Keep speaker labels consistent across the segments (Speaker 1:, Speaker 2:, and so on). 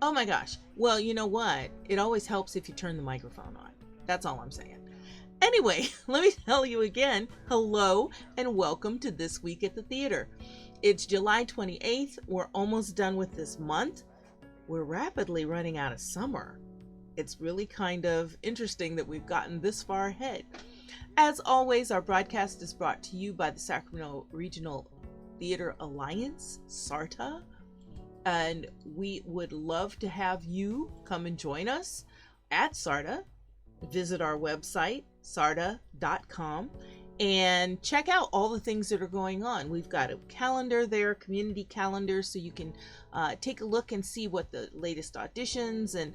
Speaker 1: Oh my gosh. Well, you know what? It always helps if you turn the microphone on. That's all I'm saying. Anyway, let me tell you again, hello and welcome to This Week at the Theater. It's July 28th. We're almost done with this month. We're rapidly running out of summer. It's really kind of interesting that we've gotten this far ahead. As always, our broadcast is brought to you by the Sacramento Regional Theater Alliance, SARTA. And we would love to have you come and join us at SARTA. Visit our website, sarta.com, and check out all the things that are going on. We've got a calendar there, community calendar, so you can take a look and see what the latest auditions and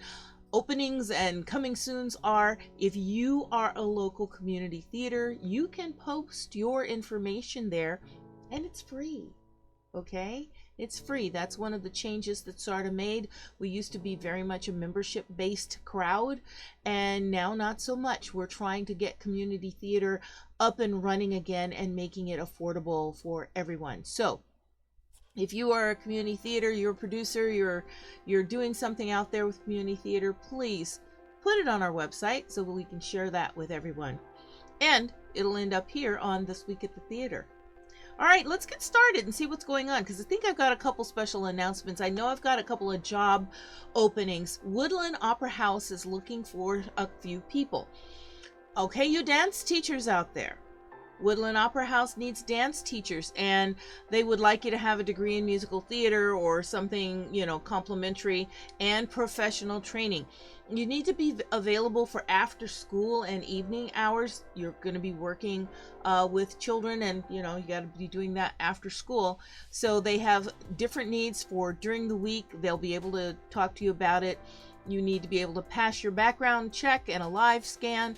Speaker 1: openings and coming soons are. If you are a local community theater, you can post your information there, and it's free. Okay? It's free. That's one of the changes that SARTA made. We used to be very much a membership-based crowd, and now not so much. We're trying to get community theater up and running again and making it affordable for everyone. So if you are a community theater, you're a producer, you're doing something out there with community theater, please put it on our website so that we can share that with everyone. And it'll end up here on This Week at the Theater. All right, let's get started and see what's going on, because I think I've got a couple special announcements. I know I've got a couple of job openings. Woodland Opera House is looking for a few people. Okay, you dance teachers out there. Woodland Opera House needs dance teachers, and they would like you to have a degree in musical theater or something, complimentary, and professional training. You need to be available for after school and evening hours. You're going to be working with children, and you got to be doing that after school. So they have different needs for during the week. They'll be able to talk to you about it. You need to be able to pass your background check and a live scan.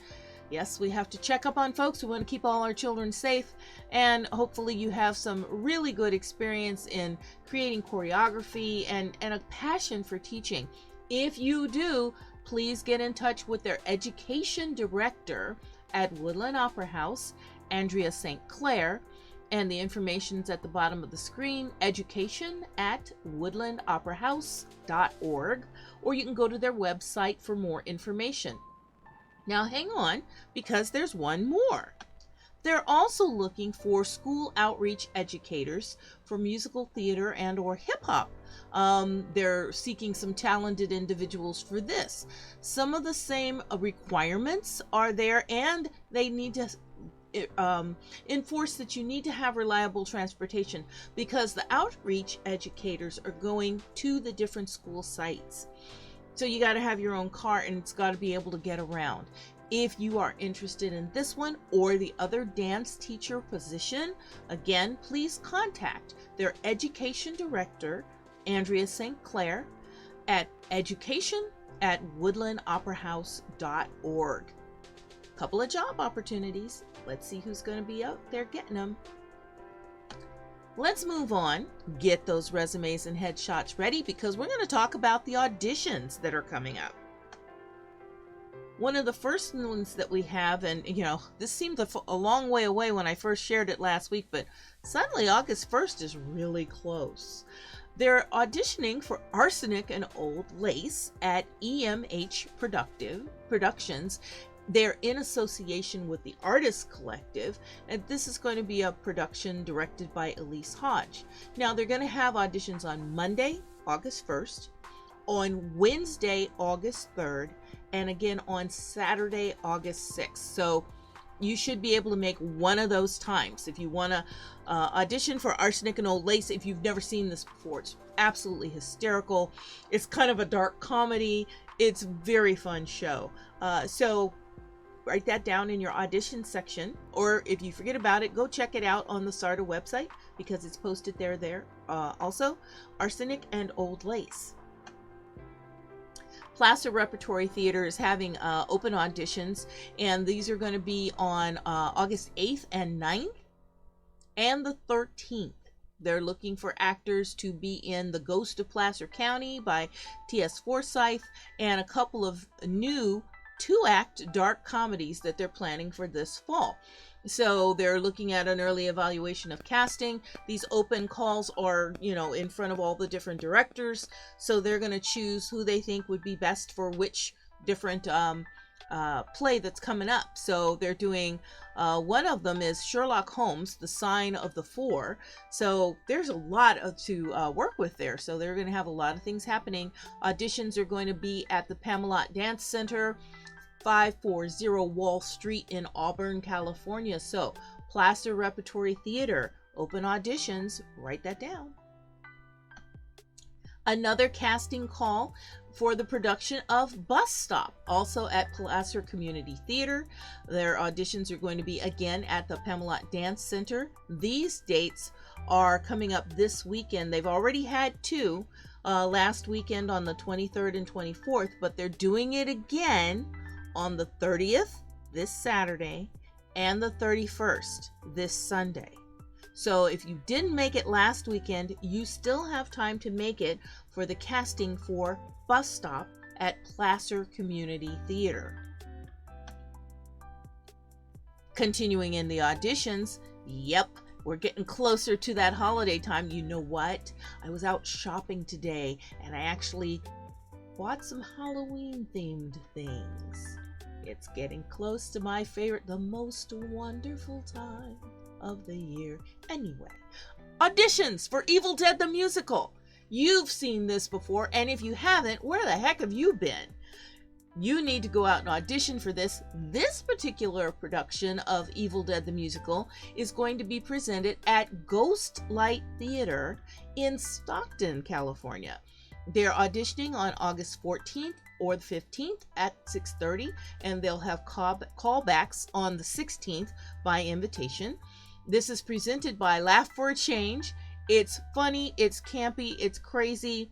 Speaker 1: Yes, we have to check up on folks. We want to keep all our children safe, and hopefully you have some really good experience in creating choreography and a passion for teaching. If you do, please get in touch with their education director at Woodland Opera House, Andrea St. Clair, and the information's at the bottom of the screen, education@woodlandoperahouse.org, or you can go to their website for more information. Now hang on, because there's one more. They're also looking for school outreach educators for musical theater and or hip hop. They're seeking some talented individuals for this. Some of the same requirements are there, and they need to enforce that you need to have reliable transportation, because the outreach educators are going to the different school sites. So you got to have your own car, and it's got to be able to get around. If you are interested in this one or the other dance teacher position, again, please contact their education director, Andrea St. Clair, at education@woodlandoperahouse.org. Couple of job opportunities. Let's see who's going to be out there getting them. Let's move on, get those resumes and headshots ready, because we're going to talk about the auditions that are coming up. One of the first ones that we have, and this seemed a long way away when I first shared it last week, but suddenly August 1st is really close. They're auditioning for Arsenic and Old Lace at EMH Productions. They're in association with the Artist Collective, and this is going to be a production directed by Elise Hodge. Now, they're going to have auditions on Monday, August 1st, on Wednesday, August 3rd, and again on Saturday, August 6th. So you should be able to make one of those times. If you want to audition for Arsenic and Old Lace, if you've never seen this before, it's absolutely hysterical. It's kind of a dark comedy. It's a very fun show. So write that down in your audition section, or if you forget about it, go check it out on the SARTA website, because it's posted there. Also, Arsenic and Old Lace. Placer Repertory Theater is having open auditions, and these are going to be on August 8th and 9th and the 13th. They're looking for actors to be in The Ghost of Placer County by T.S. Forsyth, and a couple of new 2-act dark comedies that they're planning for this fall. So they're looking at an early evaluation of casting. These open calls are, in front of all the different directors. So they're going to choose who they think would be best for which different play that's coming up. So they're doing, one of them is Sherlock Holmes, The Sign of the Four. So there's a lot to work with there. So they're going to have a lot of things happening. Auditions are going to be at the Pamelot Dance Center, 540 Wall Street in Auburn, California. So Placer Repertory Theater, open auditions, write that down. Another casting call for the production of Bus Stop, also at Placer Community Theater. Their auditions are going to be again at the Pamelot Dance Center. These dates are coming up this weekend. They've already had two last weekend on the 23rd and 24th, but they're doing it again on the 30th, this Saturday, and the 31st, this Sunday. So if you didn't make it last weekend, you still have time to make it for the casting for Bus Stop at Placer Community Theater. Continuing in the auditions, yep, we're getting closer to that holiday time. You know what? I was out shopping today and I actually bought some Halloween themed things. It's getting close to my favorite, the most wonderful time of the year. Anyway, auditions for Evil Dead the Musical. You've seen this before, and if you haven't, where the heck have you been? You need to go out and audition for this. This particular production of Evil Dead the Musical is going to be presented at Ghost Light Theater in Stockton, California. They're auditioning on August 14th or the 15th at 6:30, and they'll have callbacks on the 16th by invitation. This is presented by Laugh for a Change. It's funny, it's campy, it's crazy.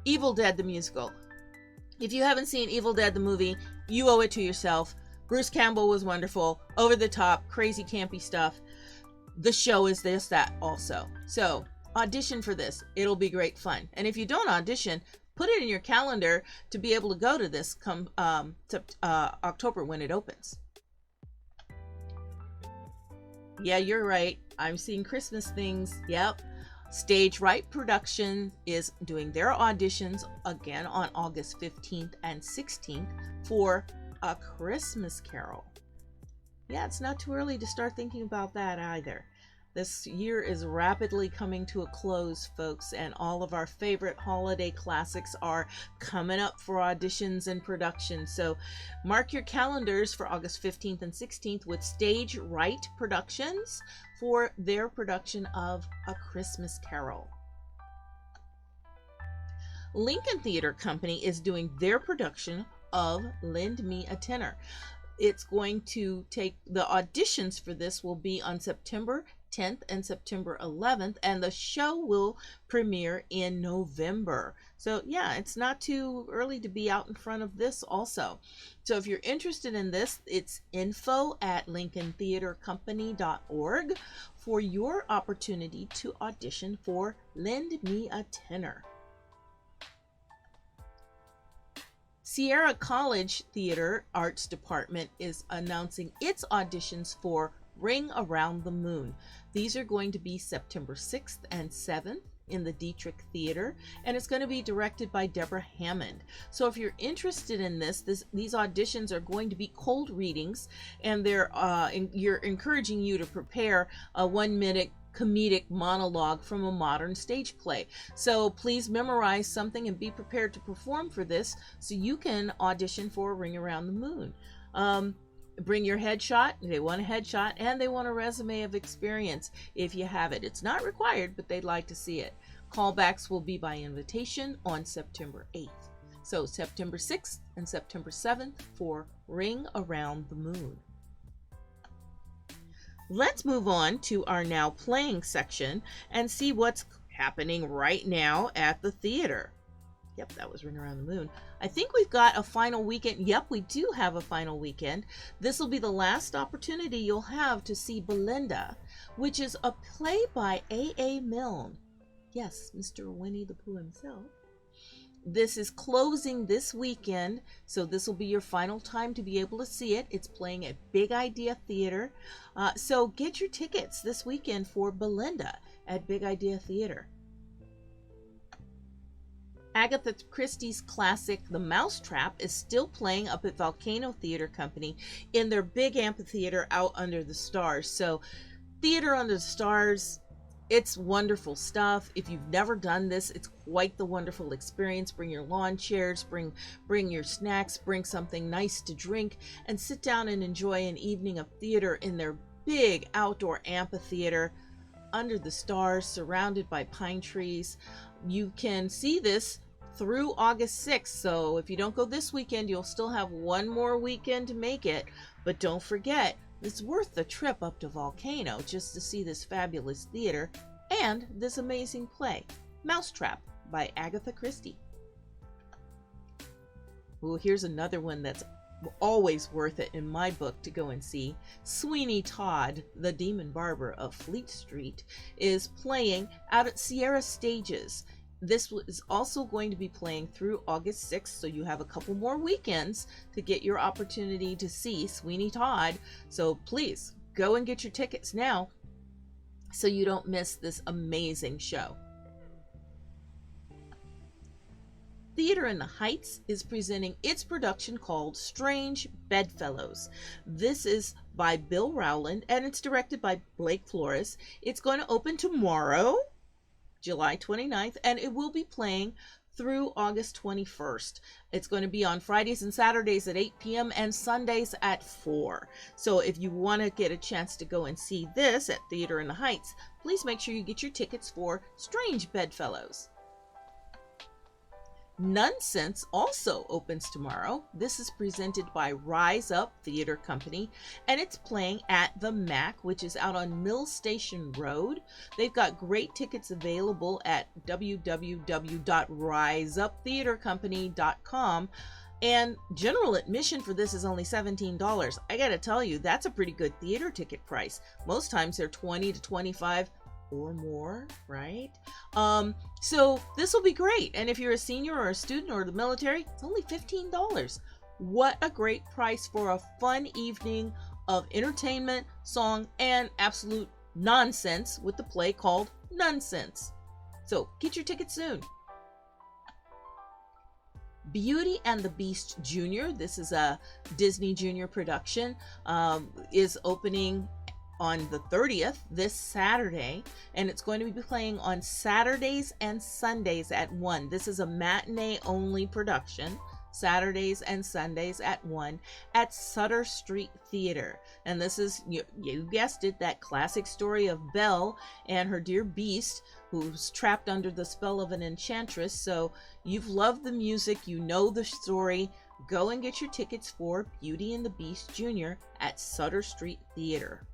Speaker 1: Evil Dead the Musical. If you haven't seen Evil Dead the movie, you owe it to yourself. Bruce Campbell was wonderful, over the top, crazy, campy stuff. The show is that also. So audition for this. It'll be great fun. And if you don't audition, put it in your calendar to be able to go to this come October when it opens. Yeah, you're right. I'm seeing Christmas things. Yep. Stage Right Production is doing their auditions again on August 15th and 16th for A Christmas Carol. Yeah, it's not too early to start thinking about that either. This year is rapidly coming to a close, folks, and all of our favorite holiday classics are coming up for auditions and production. So mark your calendars for August 15th and 16th with Stage Right Productions for their production of A Christmas Carol. Lincoln Theater Company is doing their production of Lend Me a Tenor. It's going to take, the auditions for this will be on September 10th and September 11th, and the show will premiere in November. So yeah, it's not too early to be out in front of this also. So if you're interested in this, it's info@lincolntheatercompany.org for your opportunity to audition for Lend Me a Tenor. Sierra College Theater Arts Department is announcing its auditions for Ring Around the Moon. These are going to be September 6th and 7th in the Dietrich Theater, and it's going to be directed by Deborah Hammond. So if you're interested in these auditions are going to be cold readings, and you're encouraging you to prepare a 1-minute comedic monologue from a modern stage play. So please memorize something and be prepared to perform for this so you can audition for Ring Around the Moon. Bring your headshot. They want a headshot, and they want a resume of experience if you have it. It's not required, but they'd like to see it. Callbacks will be by invitation on September 8th. So September 6th and September 7th for Ring Around the Moon. Let's move on to our now playing section and see what's happening right now at the theater. Yep, that was Ring Around the Moon. I think we've got a final weekend. Yep, we do have a final weekend. This will be the last opportunity you'll have to see Belinda, which is a play by A.A. Milne. Yes, Mr. Winnie the Pooh himself. This is closing this weekend, so this will be your final time to be able to see it. It's playing at Big Idea Theater. So get your tickets this weekend for Belinda at Big Idea Theater. Agatha Christie's classic The Mousetrap is still playing up at Volcano Theater Company in their big amphitheater out under the stars. So Theater Under the Stars, it's wonderful stuff. If you've never done this, it's quite the wonderful experience. Bring your lawn chairs, bring your snacks, bring something nice to drink, and sit down and enjoy an evening of theater in their big outdoor amphitheater under the stars, surrounded by pine trees. You can see this through August 6th, so if you don't go this weekend, you'll still have one more weekend to make it. But don't forget, it's worth the trip up to Volcano just to see this fabulous theater and this amazing play, Mousetrap by Agatha Christie. Well, here's another one that's always worth it in my book to go and see. Sweeney Todd, the Demon Barber of Fleet Street, is playing out at Sierra Stages. This is also going to be playing through August 6th, so you have a couple more weekends to get your opportunity to see Sweeney Todd. So please go and get your tickets now so you don't miss this amazing show. Theater in the Heights is presenting its production called Strange Bedfellows. This is by Bill Rowland and it's directed by Blake Flores. It's going to open tomorrow, July 29th, and it will be playing through August 21st. It's going to be on Fridays and Saturdays at 8 p.m. and Sundays at 4. So if you want to get a chance to go and see this at Theater in the Heights, please make sure you get your tickets for Strange Bedfellows. Nonsense also opens tomorrow. This is presented by Rise Up Theater Company, and it's playing at the MAC, which is out on Mill Station Road. They've got great tickets available at www.riseuptheatercompany.com, and general admission for this is only $17. I gotta tell you, that's a pretty good theater ticket price. Most times they're $20 to $25 or more, right? So this will be great. And if you're a senior or a student or the military, it's only $15. What a great price for a fun evening of entertainment, song, and absolute nonsense with the play called Nonsense. So get your tickets soon. Beauty and the Beast Jr., this is a Disney Junior production, is opening on the 30th, this Saturday, and it's going to be playing on Saturdays and Sundays at 1. This is a matinee only production, Saturdays and Sundays at 1 at Sutter Street Theater. And this is, you guessed it, that classic story of Belle and her dear beast who's trapped under the spell of an enchantress. So you've loved the music, you know the story. Go and get your tickets for Beauty and the Beast Jr. at Sutter Street Theater.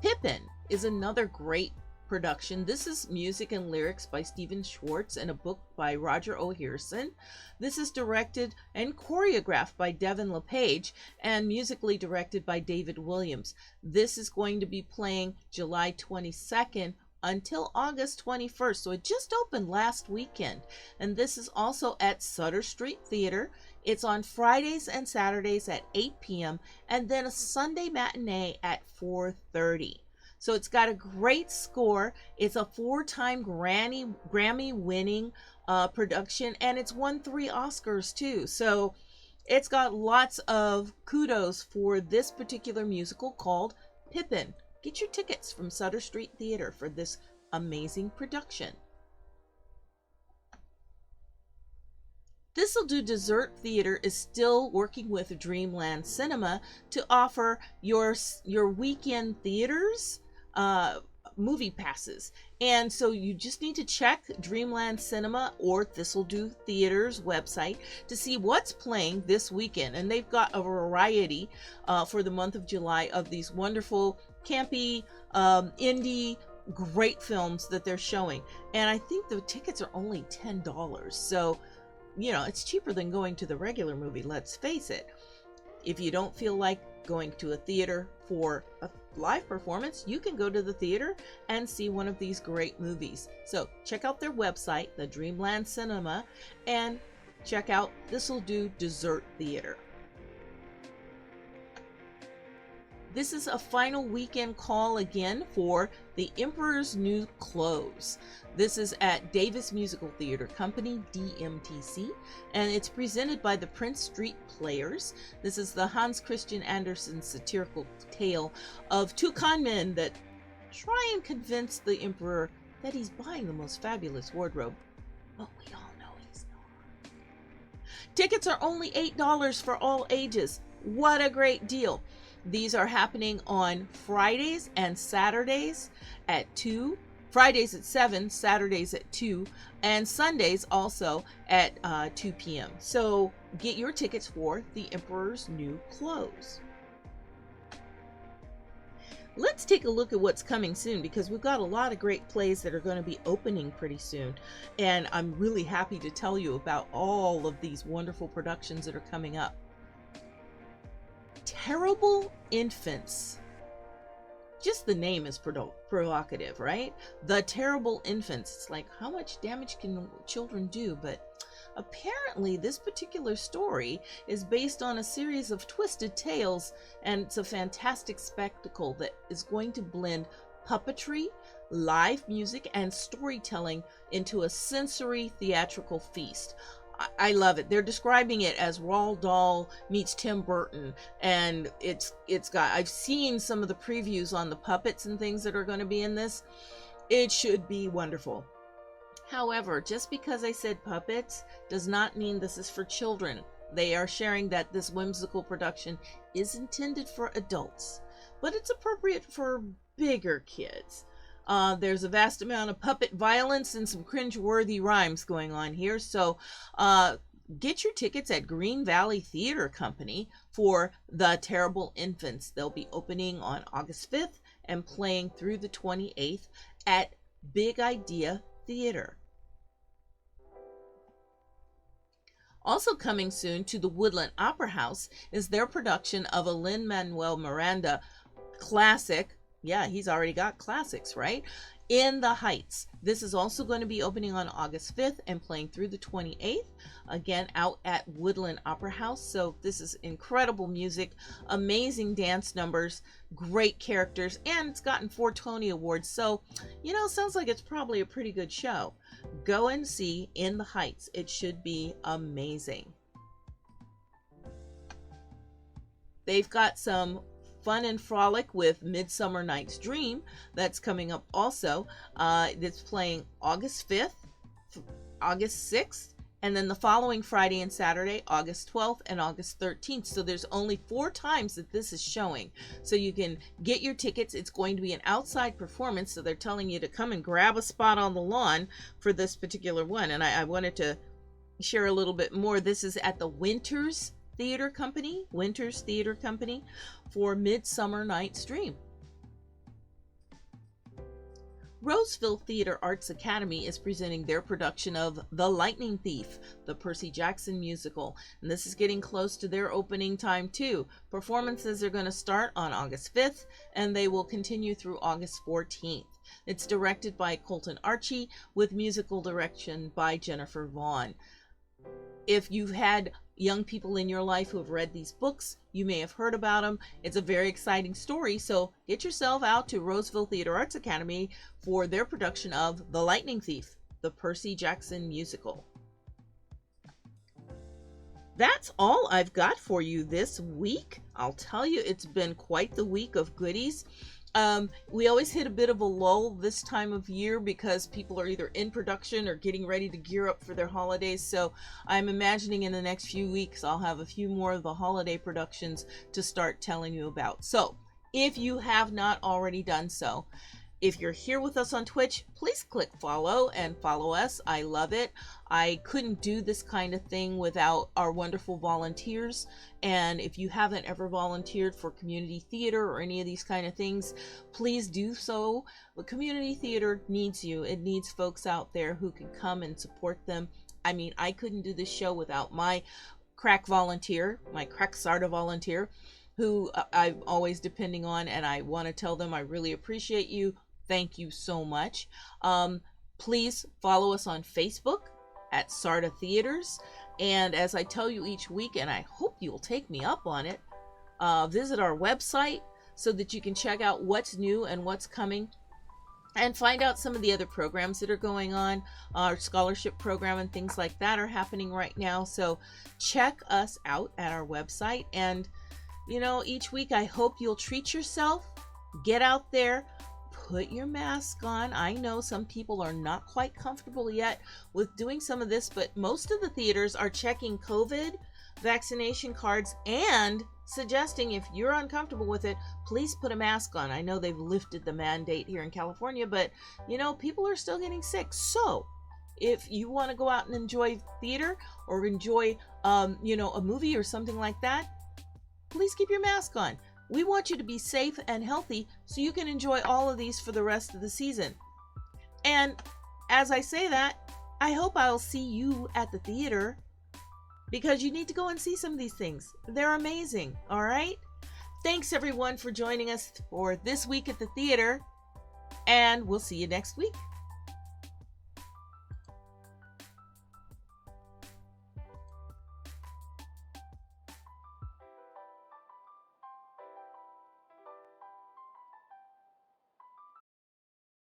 Speaker 1: Pippin is another great production. This is music and lyrics by Stephen Schwartz and a book by Roger O'Hearson. This is directed and choreographed by Devin LePage and musically directed by David Williams. This is going to be playing July 22nd until August 21st. So it just opened last weekend. And this is also at Sutter Street Theater. It's on Fridays and Saturdays at 8 p.m. and then a Sunday matinee at 4:30. So it's got a great score. It's a 4-time Grammy-winning production, and it's won 3 Oscars too. So it's got lots of kudos for this particular musical called Pippin. Get your tickets from Sutter Street Theater for this amazing production. This'll Do Dessert Theater is still working with Dreamland Cinema to offer your weekend theaters movie passes. And so you just need to check Dreamland Cinema or This'll Do Theater's website to see what's playing this weekend. And they've got a variety for the month of July of these wonderful, campy, indie, great films that they're showing. And I think the tickets are only $10. So it's cheaper than going to the regular movie, let's face it. If you don't feel like going to a theater for live performance, you can go to the theater and see one of these great movies. So check out their website, the Dreamland Cinema, and check out This'll Do Dessert Theater. This is a final weekend call again for The Emperor's New Clothes. This is at Davis Musical Theater Company, DMTC, and it's presented by the Prince Street Players. This is the Hans Christian Andersen satirical tale of two con men that try and convince the emperor that he's buying the most fabulous wardrobe, but we all know he's not. Tickets are only $8 for all ages. What a great deal. These are happening on Fridays and Saturdays at 2, Fridays at 7, Saturdays at 2, and Sundays also at 2 p.m. So get your tickets for The Emperor's New Clothes. Let's take a look at what's coming soon, because we've got a lot of great plays that are going to be opening pretty soon. And I'm really happy to tell you about all of these wonderful productions that are coming up. Terrible Infants. Just the name is provocative, right? The Terrible Infants. It's like, how much damage can children do? But apparently this particular story is based on a series of twisted tales, and it's a fantastic spectacle that is going to blend puppetry, live music, and storytelling into a sensory theatrical feast. I love it. They're describing it as Roald Dahl meets Tim Burton, and it's got, I've seen some of the previews on the puppets and things that are going to be in this. It should be wonderful. However, just because I said puppets does not mean this is for children. They are sharing that this whimsical production is intended for adults, but it's appropriate for bigger kids. There's a vast amount of puppet violence and some cringe-worthy rhymes going on here. So get your tickets at Green Valley Theater Company for The Terrible Infants. They'll be opening on August 5th and playing through the 28th at Big Idea Theater. Also coming soon to the Woodland Opera House is their production of a Lin-Manuel Miranda classic. Yeah, he's already got classics, right? In the Heights. This is also going to be opening on August 5th and playing through the 28th. Again, out at Woodland Opera House. So this is incredible music, amazing dance numbers, great characters, and it's gotten 4 Tony Awards. So, sounds like it's probably a pretty good show. Go and see In the Heights. It should be amazing. They've got some fun and frolic with Midsummer Night's Dream that's coming up also. It's playing August 5th, August 6th, and then the following Friday and Saturday, August 12th and August 13th. So there's only 4 times that this is showing. So you can get your tickets. It's going to be an outside performance, so they're telling you to come and grab a spot on the lawn for this particular one. And I wanted to share a little bit more. This is at the Winters Theater Company for Midsummer Night's Dream. Roseville Theater Arts Academy is presenting their production of The Lightning Thief, the Percy Jackson musical, and this is getting close to their opening time too. Performances are going to start on August 5th and they will continue through August 14th. It's directed by Colton Archie with musical direction by Jennifer Vaughn. If you've had young people in your life who have read these books, you may have heard about them. It's a very exciting story, so get yourself out to Roseville Theater Arts Academy for their production of The Lightning Thief, the Percy Jackson musical. That's all I've got for you this week. I'll tell you, it's been quite the week of goodies. We always hit a bit of a lull this time of year because people are either in production or getting ready to gear up for their holidays. So I'm imagining in the next few weeks, I'll have a few more of the holiday productions to start telling you about. So if you have not already done so, if you're here with us on Twitch, please click follow and follow us. I love it. I couldn't do this kind of thing without our wonderful volunteers. And if you haven't ever volunteered for community theater or any of these kind of things, please do so. The community theater needs you. It needs folks out there who can come and support them. I mean, I couldn't do this show without my crack volunteer, my crack Sarda volunteer. who I'm always depending on, and I want to tell them I really appreciate you. Thank you so much. Please follow us on Facebook at Sarda Theaters. And as I tell you each week, and I hope you'll take me up on it, visit our website so that you can check out what's new and what's coming, and find out some of the other programs that are going on. Our scholarship program and things like that are happening right now. So check us out at our website. And, you know, each week I hope you'll treat yourself, get out there, put your mask on. I know some people are not quite comfortable yet with doing some of this, but most of the theaters are checking COVID vaccination cards and suggesting if you're uncomfortable with it, please put a mask on. I know they've lifted the mandate here in California, but you know, people are still getting sick. So if you want to go out and enjoy theater or enjoy you know, a movie or something like that, please keep your mask on. We want you to be safe and healthy so you can enjoy all of these for the rest of the season. And as I say that, I hope I'll see you at the theater, because you need to go and see some of these things. They're amazing, all right? Thanks everyone for joining us for this week at the theater, and we'll see you next week.